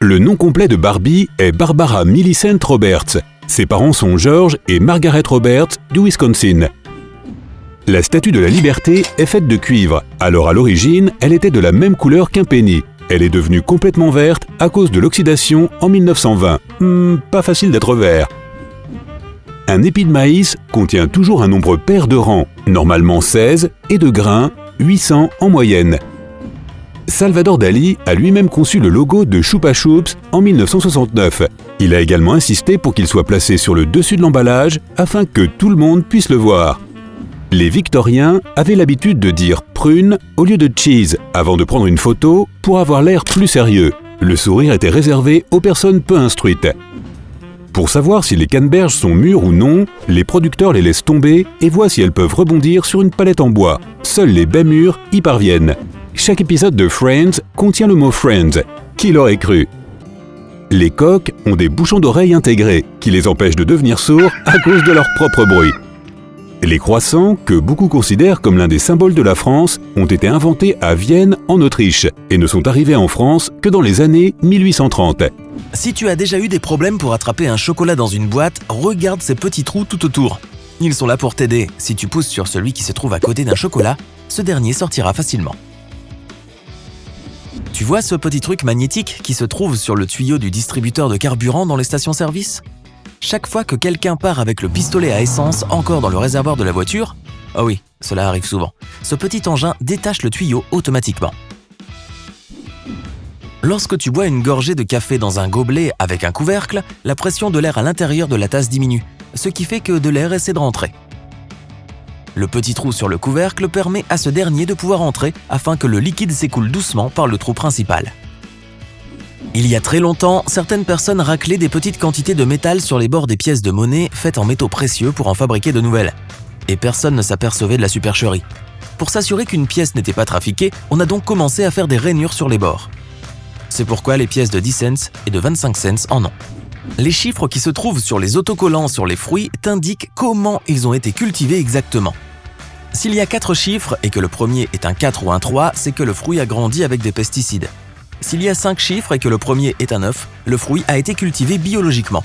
Le nom complet de Barbie est Barbara Millicent Roberts. Ses parents sont George et Margaret Roberts du Wisconsin. La statue de la liberté est faite de cuivre, alors à l'origine, elle était de la même couleur qu'un penny. Elle est devenue complètement verte à cause de l'oxydation en 1920. Pas facile d'être vert. Un épi de maïs contient toujours un nombre pair de rangs, normalement 16, et de grains, 800 en moyenne. Salvador Dali a lui-même conçu le logo de Chupa Chups en 1969. Il a également insisté pour qu'il soit placé sur le dessus de l'emballage afin que tout le monde puisse le voir. Les Victoriens avaient l'habitude de dire prune au lieu de cheese avant de prendre une photo pour avoir l'air plus sérieux. Le sourire était réservé aux personnes peu instruites. Pour savoir si les canneberges sont mûres ou non, les producteurs les laissent tomber et voient si elles peuvent rebondir sur une palette en bois. Seuls les baies mûres y parviennent. Chaque épisode de Friends contient le mot Friends. Qui l'aurait cru? Les coqs ont des bouchons d'oreilles intégrés qui les empêchent de devenir sourds à cause de leur propre bruit. Les croissants, que beaucoup considèrent comme l'un des symboles de la France, ont été inventés à Vienne, en Autriche, et ne sont arrivés en France que dans les années 1830. Si tu as déjà eu des problèmes pour attraper un chocolat dans une boîte, regarde ces petits trous tout autour. Ils sont là pour t'aider. Si tu pousses sur celui qui se trouve à côté d'un chocolat, ce dernier sortira facilement. Tu vois ce petit truc magnétique qui se trouve sur le tuyau du distributeur de carburant dans les stations-service? Chaque fois que quelqu'un part avec le pistolet à essence encore dans le réservoir de la voiture, oh oui, cela arrive souvent, ce petit engin détache le tuyau automatiquement. Lorsque tu bois une gorgée de café dans un gobelet avec un couvercle, la pression de l'air à l'intérieur de la tasse diminue, ce qui fait que de l'air essaie de rentrer. Le petit trou sur le couvercle permet à ce dernier de pouvoir entrer afin que le liquide s'écoule doucement par le trou principal. Il y a très longtemps, certaines personnes raclaient des petites quantités de métal sur les bords des pièces de monnaie faites en métaux précieux pour en fabriquer de nouvelles. Et personne ne s'apercevait de la supercherie. Pour s'assurer qu'une pièce n'était pas trafiquée, on a donc commencé à faire des rainures sur les bords. C'est pourquoi les pièces de 10 cents et de 25 cents en ont. Les chiffres qui se trouvent sur les autocollants sur les fruits t'indiquent comment ils ont été cultivés exactement. S'il y a 4 chiffres et que le premier est un 4 ou un 3, c'est que le fruit a grandi avec des pesticides. S'il y a 5 chiffres et que le premier est un 9, le fruit a été cultivé biologiquement.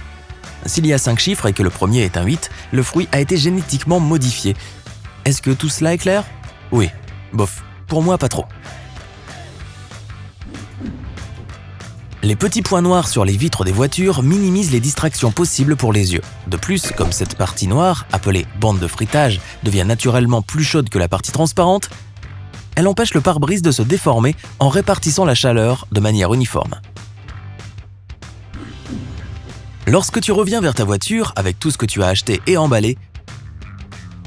S'il y a 5 chiffres et que le premier est un 8, le fruit a été génétiquement modifié. Est-ce que tout cela est clair? Oui, bof, pour moi pas trop. Les petits points noirs sur les vitres des voitures minimisent les distractions possibles pour les yeux. De plus, comme cette partie noire, appelée bande de frittage, devient naturellement plus chaude que la partie transparente, elle empêche le pare-brise de se déformer en répartissant la chaleur de manière uniforme. Lorsque tu reviens vers ta voiture avec tout ce que tu as acheté et emballé,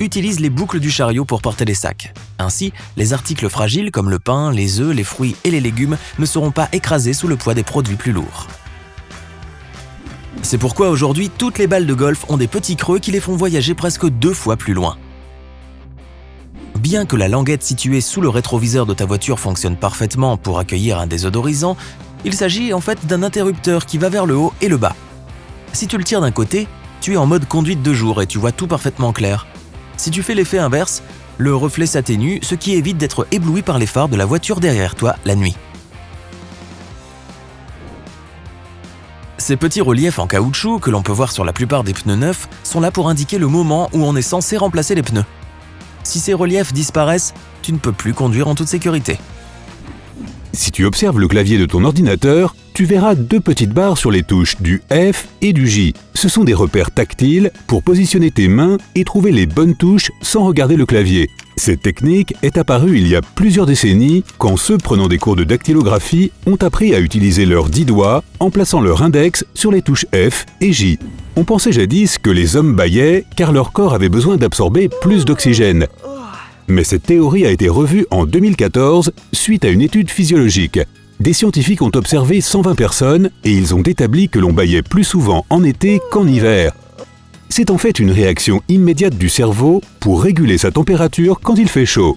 utilise les boucles du chariot pour porter les sacs. Ainsi, les articles fragiles comme le pain, les œufs, les fruits et les légumes ne seront pas écrasés sous le poids des produits plus lourds. C'est pourquoi aujourd'hui, toutes les balles de golf ont des petits creux qui les font voyager presque 2 fois plus loin. Bien que la languette située sous le rétroviseur de ta voiture fonctionne parfaitement pour accueillir un désodorisant, il s'agit en fait d'un interrupteur qui va vers le haut et le bas. Si tu le tires d'un côté, tu es en mode conduite de jour et tu vois tout parfaitement clair. Si tu fais l'effet inverse, le reflet s'atténue, ce qui évite d'être ébloui par les phares de la voiture derrière toi la nuit. Ces petits reliefs en caoutchouc que l'on peut voir sur la plupart des pneus neufs sont là pour indiquer le moment où on est censé remplacer les pneus. Si ces reliefs disparaissent, tu ne peux plus conduire en toute sécurité. Si tu observes le clavier de ton ordinateur, tu verras 2 petites barres sur les touches du F et du J. Ce sont des repères tactiles pour positionner tes mains et trouver les bonnes touches sans regarder le clavier. Cette technique est apparue il y a plusieurs décennies quand ceux prenant des cours de dactylographie ont appris à utiliser leurs 10 doigts en plaçant leur index sur les touches F et J. On pensait jadis que les hommes bâillaient car leur corps avait besoin d'absorber plus d'oxygène. Mais cette théorie a été revue en 2014 suite à une étude physiologique. Des scientifiques ont observé 120 personnes et ils ont établi que l'on bâillait plus souvent en été qu'en hiver. C'est en fait une réaction immédiate du cerveau pour réguler sa température quand il fait chaud.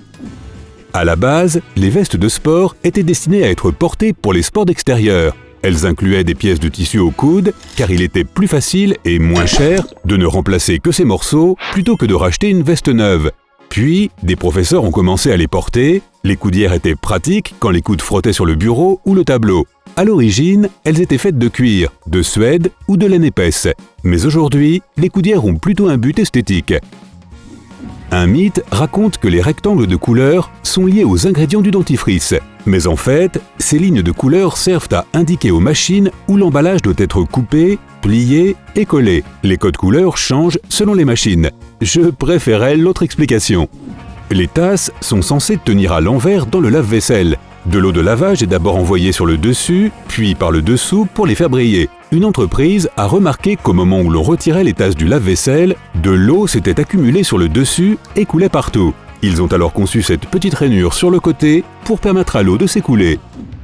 À la base, les vestes de sport étaient destinées à être portées pour les sports d'extérieur. Elles incluaient des pièces de tissu au coude car il était plus facile et moins cher de ne remplacer que ces morceaux plutôt que de racheter une veste neuve. Puis, des professeurs ont commencé à les porter, les coudières étaient pratiques quand les coudes frottaient sur le bureau ou le tableau. À l'origine, elles étaient faites de cuir, de suède ou de laine épaisse. Mais aujourd'hui, les coudières ont plutôt un but esthétique. Un mythe raconte que les rectangles de couleur sont liés aux ingrédients du dentifrice. Mais en fait, ces lignes de couleur servent à indiquer aux machines où l'emballage doit être coupé, plié et collé. Les codes couleurs changent selon les machines. Je préférais l'autre explication. Les tasses sont censées tenir à l'envers dans le lave-vaisselle. De l'eau de lavage est d'abord envoyée sur le dessus, puis par le dessous pour les faire briller. Une entreprise a remarqué qu'au moment où l'on retirait les tasses du lave-vaisselle, de l'eau s'était accumulée sur le dessus et coulait partout. Ils ont alors conçu cette petite rainure sur le côté pour permettre à l'eau de s'écouler.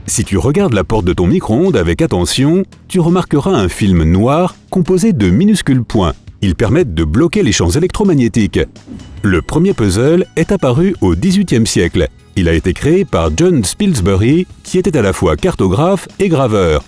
Si tu regardes la porte de ton micro-ondes avec attention, tu remarqueras un film noir composé de minuscules points. Ils permettent de bloquer les champs électromagnétiques. Le premier puzzle est apparu au XVIIIe siècle. Il a été créé par John Spilsbury, qui était à la fois cartographe et graveur.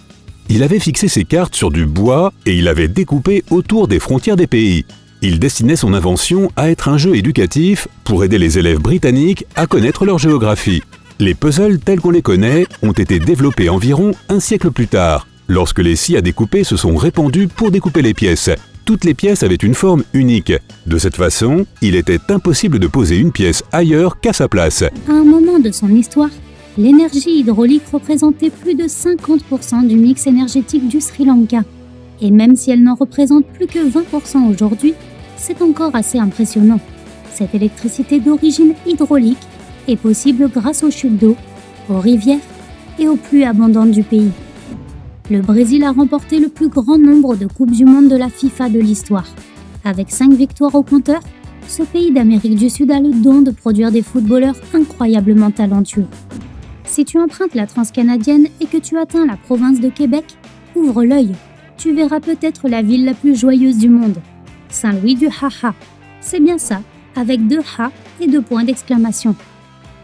Il avait fixé ses cartes sur du bois et il avait découpé autour des frontières des pays. Il destinait son invention à être un jeu éducatif pour aider les élèves britanniques à connaître leur géographie. Les puzzles tels qu'on les connaît ont été développés environ un siècle plus tard, lorsque les scies à découper se sont répandues pour découper les pièces. Toutes les pièces avaient une forme unique. De cette façon, il était impossible de poser une pièce ailleurs qu'à sa place. À un moment de son histoire, l'énergie hydraulique représentait plus de 50% du mix énergétique du Sri Lanka. Et même si elle n'en représente plus que 20% aujourd'hui, c'est encore assez impressionnant. Cette électricité d'origine hydraulique est possible grâce aux chutes d'eau, aux rivières et aux pluies abondantes du pays. Le Brésil a remporté le plus grand nombre de Coupes du Monde de la FIFA de l'histoire. Avec 5 victoires au compteur, ce pays d'Amérique du Sud a le don de produire des footballeurs incroyablement talentueux. Si tu empruntes la transcanadienne et que tu atteins la province de Québec, ouvre l'œil. Tu verras peut-être la ville la plus joyeuse du monde, Saint-Louis du Ha-Ha. C'est bien ça, avec 2 Ha et 2 points d'exclamation.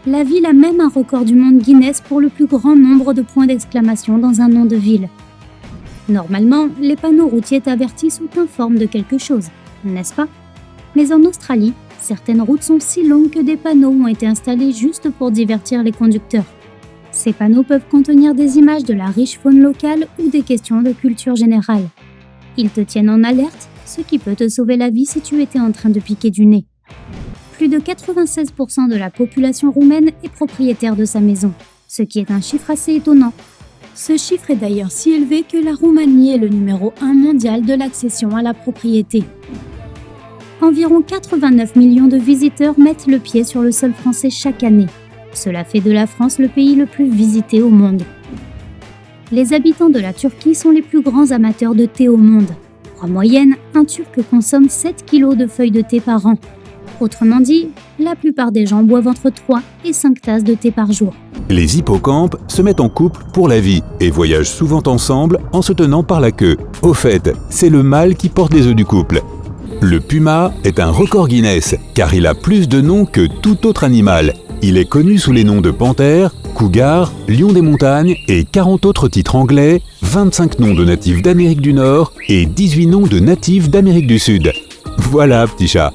La ville a même un record du monde Guinness pour le plus grand nombre de points d'exclamation dans un nom de ville. Normalement, les panneaux routiers t'avertissent ou t'informent de quelque chose, n'est-ce pas? Mais en Australie, certaines routes sont si longues que des panneaux ont été installés juste pour divertir les conducteurs. Ces panneaux peuvent contenir des images de la riche faune locale ou des questions de culture générale. Ils te tiennent en alerte, ce qui peut te sauver la vie si tu étais en train de piquer du nez. Plus de 96% de la population roumaine est propriétaire de sa maison, ce qui est un chiffre assez étonnant. Ce chiffre est d'ailleurs si élevé que la Roumanie est le numéro 1 mondial de l'accession à la propriété. Environ 89 millions de visiteurs mettent le pied sur le sol français chaque année. Cela fait de la France le pays le plus visité au monde. Les habitants de la Turquie sont les plus grands amateurs de thé au monde. En moyenne, un Turc consomme 7 kg de feuilles de thé par an. Autrement dit, la plupart des gens boivent entre 3 et 5 tasses de thé par jour. Les hippocampes se mettent en couple pour la vie et voyagent souvent ensemble en se tenant par la queue. Au fait, c'est le mâle qui porte les œufs du couple. Le puma est un record Guinness car il a plus de noms que tout autre animal. Il est connu sous les noms de panthère, cougar, lion des montagnes et 40 autres titres anglais, 25 noms de natifs d'Amérique du Nord et 18 noms de natifs d'Amérique du Sud. Voilà, petit chat.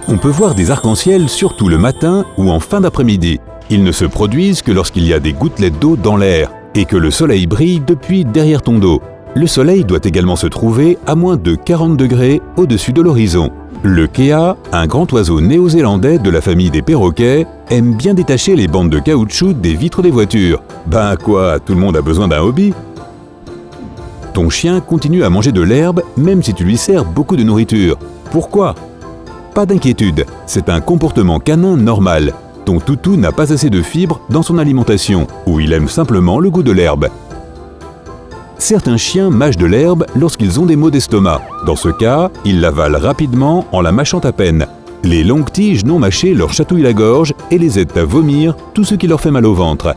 On peut voir des arcs-en-ciel surtout le matin ou en fin d'après-midi. Ils ne se produisent que lorsqu'il y a des gouttelettes d'eau dans l'air et que le soleil brille depuis derrière ton dos. Le soleil doit également se trouver à moins de 40 degrés au-dessus de l'horizon. Le kea, un grand oiseau néo-zélandais de la famille des perroquets, aime bien détacher les bandes de caoutchouc des vitres des voitures. Ben quoi, tout le monde a besoin d'un hobby. Ton chien continue à manger de l'herbe même si tu lui sers beaucoup de nourriture. Pourquoi ? Pas d'inquiétude, c'est un comportement canin normal. Ton toutou n'a pas assez de fibres dans son alimentation, ou il aime simplement le goût de l'herbe. Certains chiens mâchent de l'herbe lorsqu'ils ont des maux d'estomac. Dans ce cas, ils l'avalent rapidement en la mâchant à peine. Les longues tiges non mâchées leur chatouillent la gorge et les aident à vomir tout ce qui leur fait mal au ventre.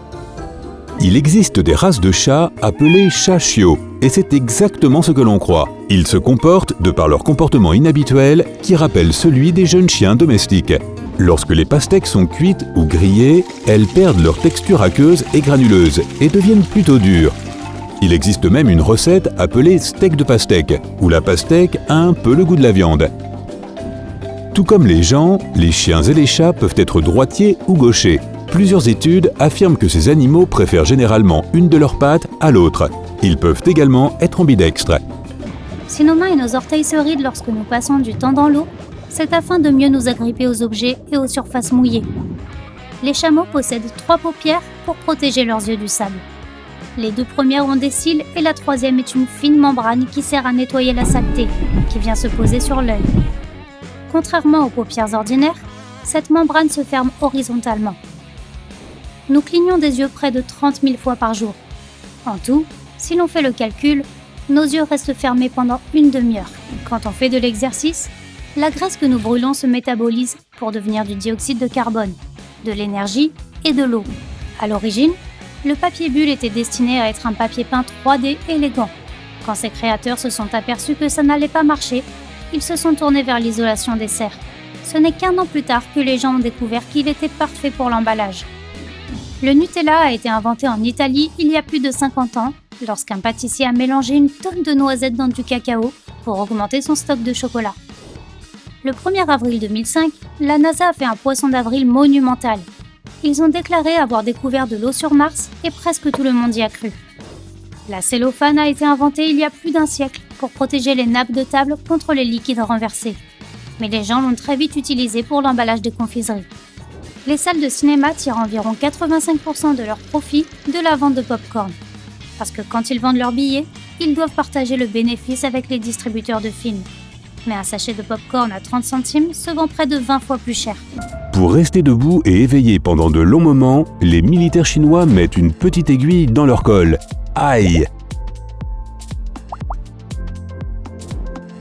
Il existe des races de chats appelées chats chiots, et c'est exactement ce que l'on croit. Ils se comportent de par leur comportement inhabituel qui rappelle celui des jeunes chiens domestiques. Lorsque les pastèques sont cuites ou grillées, elles perdent leur texture aqueuse et granuleuse et deviennent plutôt dures. Il existe même une recette appelée steak de pastèque, où la pastèque a un peu le goût de la viande. Tout comme les gens, les chiens et les chats peuvent être droitiers ou gauchers. Plusieurs études affirment que ces animaux préfèrent généralement une de leurs pattes à l'autre. Ils peuvent également être ambidextres. Si nos mains et nos orteils se rident lorsque nous passons du temps dans l'eau, c'est afin de mieux nous agripper aux objets et aux surfaces mouillées. Les chameaux possèdent 3 paupières pour protéger leurs yeux du sable. Les 2 premières ont des cils et la 3e est une fine membrane qui sert à nettoyer la saleté, qui vient se poser sur l'œil. Contrairement aux paupières ordinaires, cette membrane se ferme horizontalement. Nous clignons des yeux près de 30 000 fois par jour. En tout, si l'on fait le calcul, nos yeux restent fermés pendant une demi-heure. Quand on fait de l'exercice, la graisse que nous brûlons se métabolise pour devenir du dioxyde de carbone, de l'énergie et de l'eau. À l'origine, le papier bulle était destiné à être un papier peint 3D élégant. Quand ses créateurs se sont aperçus que ça n'allait pas marcher, ils se sont tournés vers l'isolation des serres. Ce n'est qu'un an plus tard que les gens ont découvert qu'il était parfait pour l'emballage. Le Nutella a été inventé en Italie il y a plus de 50 ans, lorsqu'un pâtissier a mélangé une tonne de noisettes dans du cacao pour augmenter son stock de chocolat. Le 1er avril 2005, la NASA a fait un poisson d'avril monumental. Ils ont déclaré avoir découvert de l'eau sur Mars et presque tout le monde y a cru. La cellophane a été inventée il y a plus d'1 siècle pour protéger les nappes de table contre les liquides renversés. Mais les gens l'ont très vite utilisée pour l'emballage des confiseries. Les salles de cinéma tirent environ 85% de leurs profits de la vente de pop-corn. Parce que quand ils vendent leurs billets, ils doivent partager le bénéfice avec les distributeurs de films. Mais un sachet de pop-corn à 30 centimes se vend près de 20 fois plus cher. Pour rester debout et éveillé pendant de longs moments, les militaires chinois mettent une petite aiguille dans leur col. Aïe!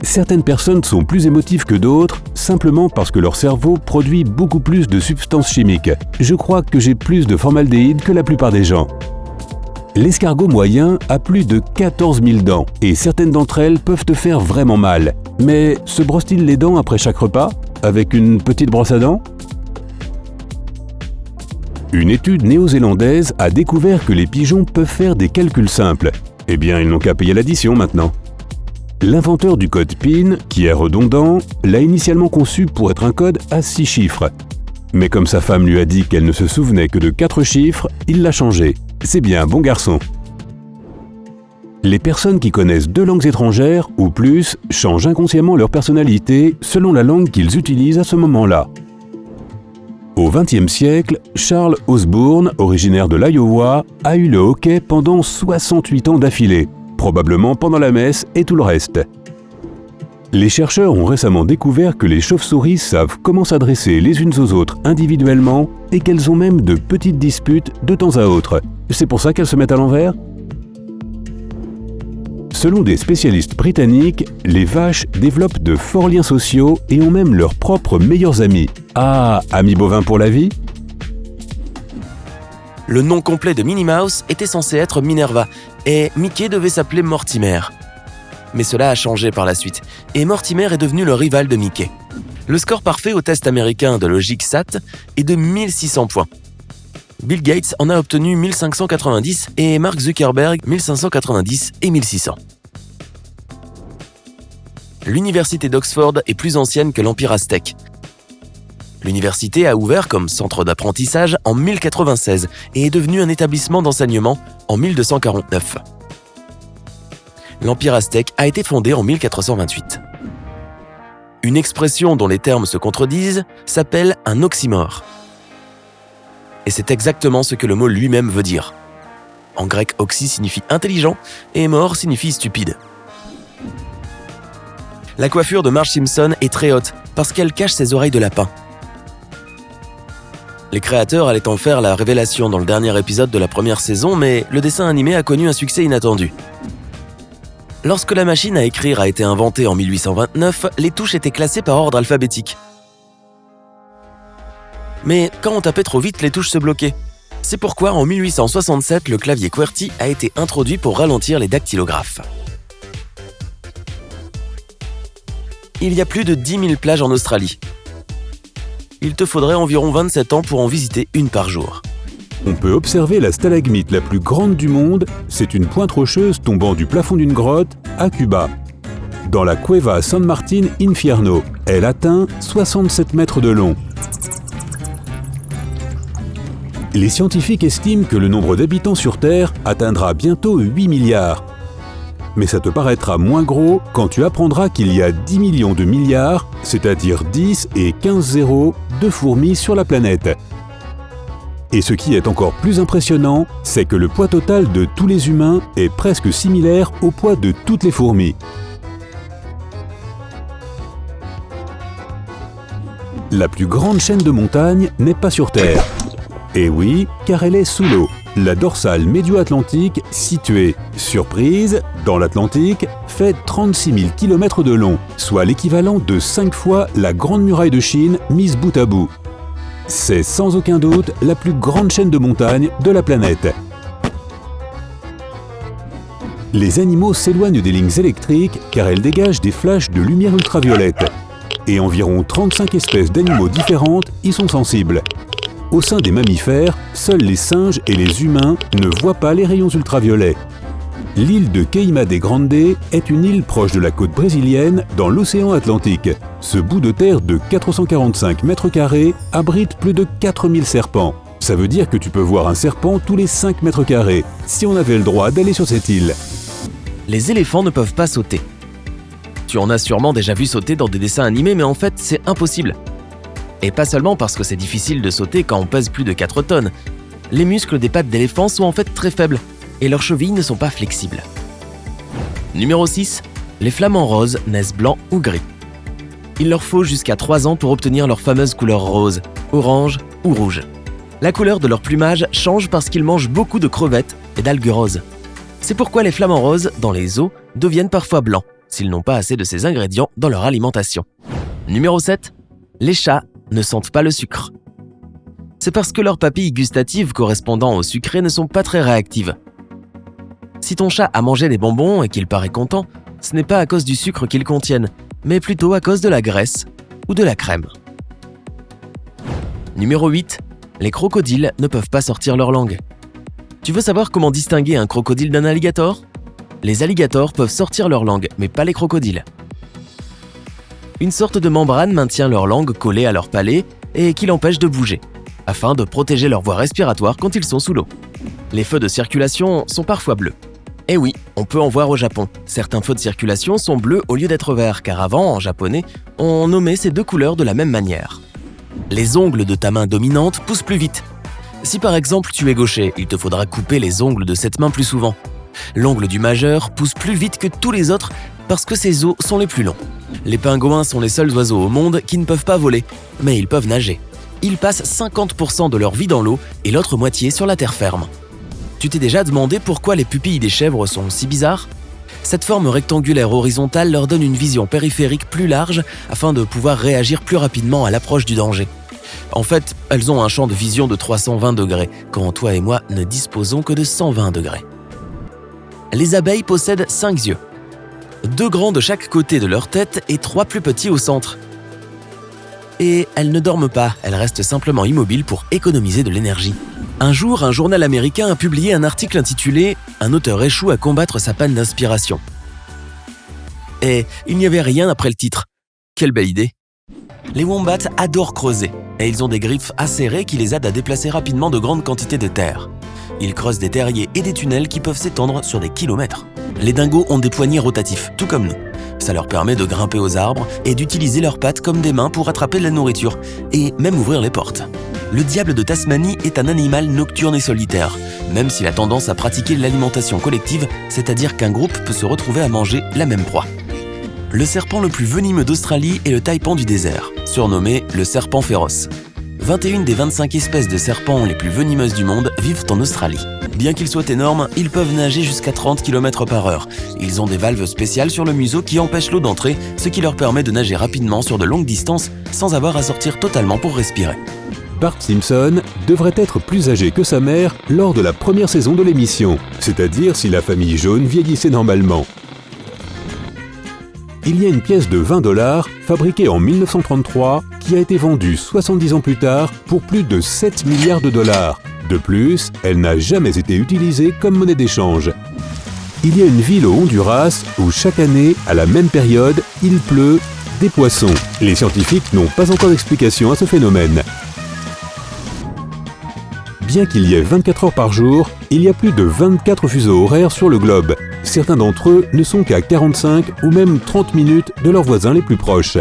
Certaines personnes sont plus émotives que d'autres, simplement parce que leur cerveau produit beaucoup plus de substances chimiques. Je crois que j'ai plus de formaldéhyde que la plupart des gens. L'escargot moyen a plus de 14 000 dents et certaines d'entre elles peuvent te faire vraiment mal. Mais se brosse-t-il les dents après chaque repas, avec une petite brosse à dents? Une étude néo-zélandaise a découvert que les pigeons peuvent faire des calculs simples. Eh bien, ils n'ont qu'à payer l'addition maintenant. L'inventeur du code PIN, qui est redondant, l'a initialement conçu pour être un code à 6 chiffres. Mais comme sa femme lui a dit qu'elle ne se souvenait que de 4 chiffres, il l'a changé. C'est bien un bon garçon. Les personnes qui connaissent 2 langues étrangères ou plus changent inconsciemment leur personnalité selon la langue qu'ils utilisent à ce moment-là. Au XXe siècle, Charles Osborne, originaire de l'Iowa, a eu le hockey pendant 68 ans d'affilée, probablement pendant la messe et tout le reste. Les chercheurs ont récemment découvert que les chauves-souris savent comment s'adresser les unes aux autres individuellement et qu'elles ont même de petites disputes de temps à autre. C'est pour ça qu'elles se mettent à l'envers? Selon des spécialistes britanniques, les vaches développent de forts liens sociaux et ont même leurs propres meilleurs amis. Ah, amis bovins pour la vie? Le nom complet de Minnie Mouse était censé être Minerva et Mickey devait s'appeler Mortimer. Mais cela a changé par la suite et Mortimer est devenu le rival de Mickey. Le score parfait au test américain de logique SAT est de 1600 points. Bill Gates en a obtenu 1590 et Mark Zuckerberg 1590 et 1600. L'université d'Oxford est plus ancienne que l'Empire aztèque. L'université a ouvert comme centre d'apprentissage en 1096 et est devenue un établissement d'enseignement en 1249. L'Empire aztèque a été fondé en 1428. Une expression dont les termes se contredisent s'appelle un oxymore. Et c'est exactement ce que le mot lui-même veut dire. En grec, oxy signifie intelligent et mort signifie stupide. La coiffure de Marge Simpson est très haute parce qu'elle cache ses oreilles de lapin. Les créateurs allaient en faire la révélation dans le dernier épisode de la première saison, mais le dessin animé a connu un succès inattendu. Lorsque la machine à écrire a été inventée en 1829, les touches étaient classées par ordre alphabétique. Mais quand on tapait trop vite, les touches se bloquaient. C'est pourquoi en 1867, le clavier QWERTY a été introduit pour ralentir les dactylographes. Il y a plus de 10 000 plages en Australie. Il te faudrait environ 27 ans pour en visiter une par jour. On peut observer la stalagmite la plus grande du monde, c'est une pointe rocheuse tombant du plafond d'une grotte à Cuba, dans la Cueva San Martín Infierno, elle atteint 67 mètres de long. Les scientifiques estiment que le nombre d'habitants sur Terre atteindra bientôt 8 milliards. Mais ça te paraîtra moins gros quand tu apprendras qu'il y a 10 millions de milliards, c'est-à-dire 10 et 15 zéros, de fourmis sur la planète. Et ce qui est encore plus impressionnant, c'est que le poids total de tous les humains est presque similaire au poids de toutes les fourmis. La plus grande chaîne de montagnes n'est pas sur Terre. Et oui, car elle est sous l'eau. La dorsale médio-atlantique, située, surprise, dans l'Atlantique, fait 36 000 km de long, soit l'équivalent de 5 fois la Grande Muraille de Chine mise bout à bout. C'est sans aucun doute la plus grande chaîne de montagnes de la planète. Les animaux s'éloignent des lignes électriques car elles dégagent des flashs de lumière ultraviolette. Et environ 35 espèces d'animaux différentes y sont sensibles. Au sein des mammifères, seuls les singes et les humains ne voient pas les rayons ultraviolets. L'île de Queimada Grande est une île proche de la côte brésilienne dans l'océan Atlantique. Ce bout de terre de 445 mètres carrés abrite plus de 4000 serpents. Ça veut dire que tu peux voir un serpent tous les 5 mètres carrés, si on avait le droit d'aller sur cette île. Les éléphants ne peuvent pas sauter. Tu en as sûrement déjà vu sauter dans des dessins animés, mais en fait, c'est impossible. Et pas seulement parce que c'est difficile de sauter quand on pèse plus de 4 tonnes. Les muscles des pattes d'éléphant sont en fait très faibles, et leurs chevilles ne sont pas flexibles. Numéro 6. Les flamants roses naissent blancs ou gris. Il leur faut jusqu'à 3 ans pour obtenir leur fameuse couleur rose, orange ou rouge. La couleur de leur plumage change parce qu'ils mangent beaucoup de crevettes et d'algues roses. C'est pourquoi les flamants roses, dans les eaux, deviennent parfois blancs, s'ils n'ont pas assez de ces ingrédients dans leur alimentation. Numéro 7. Les chats ne sentent pas le sucre. C'est parce que leurs papilles gustatives correspondant au sucré ne sont pas très réactives. Si ton chat a mangé des bonbons et qu'il paraît content, ce n'est pas à cause du sucre qu'ils contiennent, mais plutôt à cause de la graisse ou de la crème. Numéro 8. Les crocodiles ne peuvent pas sortir leur langue. Tu veux savoir comment distinguer un crocodile d'un alligator ? Les alligators peuvent sortir leur langue, mais pas les crocodiles. Une sorte de membrane maintient leur langue collée à leur palais et qui l'empêche de bouger, afin de protéger leur voie respiratoire quand ils sont sous l'eau. Les feux de circulation sont parfois bleus. Et oui, on peut en voir au Japon. Certains feux de circulation sont bleus au lieu d'être verts, car avant, en japonais, on nommait ces deux couleurs de la même manière. Les ongles de ta main dominante poussent plus vite. Si par exemple tu es gaucher, il te faudra couper les ongles de cette main plus souvent. L'ongle du majeur pousse plus vite que tous les autres parce que ses os sont les plus longs. Les pingouins sont les seuls oiseaux au monde qui ne peuvent pas voler, mais ils peuvent nager. Ils passent 50% de leur vie dans l'eau et l'autre moitié sur la terre ferme. Tu t'es déjà demandé pourquoi les pupilles des chèvres sont si bizarres ? Cette forme rectangulaire horizontale leur donne une vision périphérique plus large afin de pouvoir réagir plus rapidement à l'approche du danger. En fait, elles ont un champ de vision de 320 degrés, quand toi et moi ne disposons que de 120 degrés. Les abeilles possèdent 5 yeux. 2 grands de chaque côté de leur tête et 3 plus petits au centre. Et elles ne dorment pas, elles restent simplement immobiles pour économiser de l'énergie. Un jour, un journal américain a publié un article intitulé « Un auteur échoue à combattre sa panne d'inspiration ». Et il n'y avait rien après le titre. Quelle belle idée! Les wombats adorent creuser, et ils ont des griffes acérées qui les aident à déplacer rapidement de grandes quantités de terre. Ils creusent des terriers et des tunnels qui peuvent s'étendre sur des kilomètres. Les dingos ont des poignets rotatifs, tout comme nous. Ça leur permet de grimper aux arbres et d'utiliser leurs pattes comme des mains pour attraper de la nourriture, et même ouvrir les portes. Le diable de Tasmanie est un animal nocturne et solitaire, même s'il a tendance à pratiquer l'alimentation collective, c'est-à-dire qu'un groupe peut se retrouver à manger la même proie. Le serpent le plus venimeux d'Australie est le taipan du désert, surnommé le serpent féroce. 21 des 25 espèces de serpents les plus venimeuses du monde vivent en Australie. Bien qu'ils soient énormes, ils peuvent nager jusqu'à 30 km/h. Ils ont des valves spéciales sur le museau qui empêchent l'eau d'entrer, ce qui leur permet de nager rapidement sur de longues distances sans avoir à sortir totalement pour respirer. Bart Simpson devrait être plus âgé que sa mère lors de la première saison de l'émission, c'est-à-dire si la famille jaune vieillissait normalement. Il y a une pièce de 20 $ fabriquée en 1933 qui a été vendue 70 ans plus tard pour plus de 7 milliards de dollars. De plus, elle n'a jamais été utilisée comme monnaie d'échange. Il y a une ville au Honduras où chaque année, à la même période, il pleut des poissons. Les scientifiques n'ont pas encore d'explication à ce phénomène. Bien qu'il y ait 24 heures par jour, il y a plus de 24 fuseaux horaires sur le globe. Certains d'entre eux ne sont qu'à 45 ou même 30 minutes de leurs voisins les plus proches.